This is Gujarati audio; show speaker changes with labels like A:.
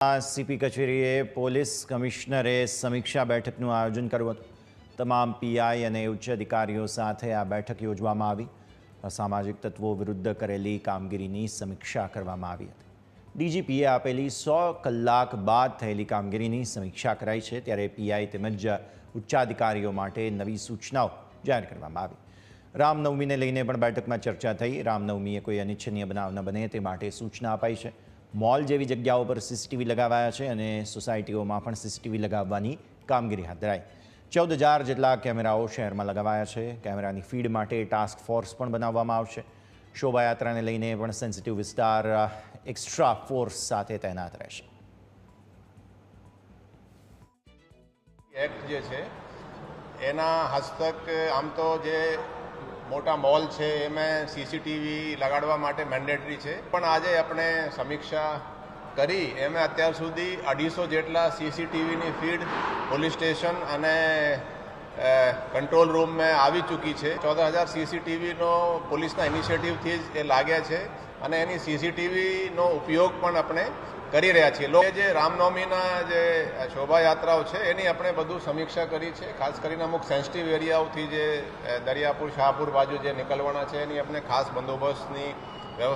A: સીપી કચેરીએ પોલીસ કમિશનરે સમીક્ષા બેઠકનું આયોજન કર્યું હતું। તમામ પીઆઈ અને ઉચ્ચ અધિકારીઓ સાથે આ બેઠક યોજવામાં આવી। અસામાજિક તત્વો વિરુદ્ધ કરેલી કામગીરીની સમીક્ષા કરવામાં આવી હતી। ડીજીપીએ આપેલી 100 કલાક બાદ થયેલી કામગીરીની સમીક્ષા કરાઈ છે, ત્યારે પીઆઈ તેમજ ઉચ્ચાધિકારીઓ માટે નવી સૂચનાઓ જાહેર કરવામાં આવી। રામનવમીને લઈને પણ બેઠકમાં ચર્ચા થઈ। રામનવમીએ કોઈ અનિચ્છનીય બનાવ ન બને તે માટે સૂચના અપાઈ છે। मॉल जेवी जग्याओं पर सीसीटीवी लगावाया है और सोसायटीओं में पण सीसीटीवी लगाववानी कामगीरी हाथ धराई। 14,000 जेटला केमेराओ शहर में लगावाया है। केमेरानी फीड माटे टास्क फोर्स पण बनाववामां आवशे। शोभायात्रा ने लईने पण सेंसिटिव विस्तार एक्स्ट्रा फोर्स साथे तैनात रहेशे।
B: एक्ट जे छे एना हस्तक आम तो जे मोटा मॉल है एमें सीसीटीवी लगाड़वा माटे मैंडेटरी है, पण आजे अपने समीक्षा करी एमें अत्यार सुधी 250 जेटला सीसीटीवी नी फीड पोलीस स्टेशन अने कंट्रोल रूम में आवी चूकी है। 14,000 सीसीटीवी नो पोलीसना इनिशिएटिव थी ज लाग्या है अने एनी सीसीटीवी नो उपयोग पण अपने કરી રહ્યા છીએ। લોકો જે રામનવમીના જે શોભાયાત્રાઓ છે એની આપણે બધું સમીક્ષા કરી છે। ખાસ કરીને અમુક સેન્સિટિવ એરિયાઓથી જે દરિયાપુર શાહપુર બાજુ જે નીકળવાના છે એની આપણે ખાસ બંદોબસ્તની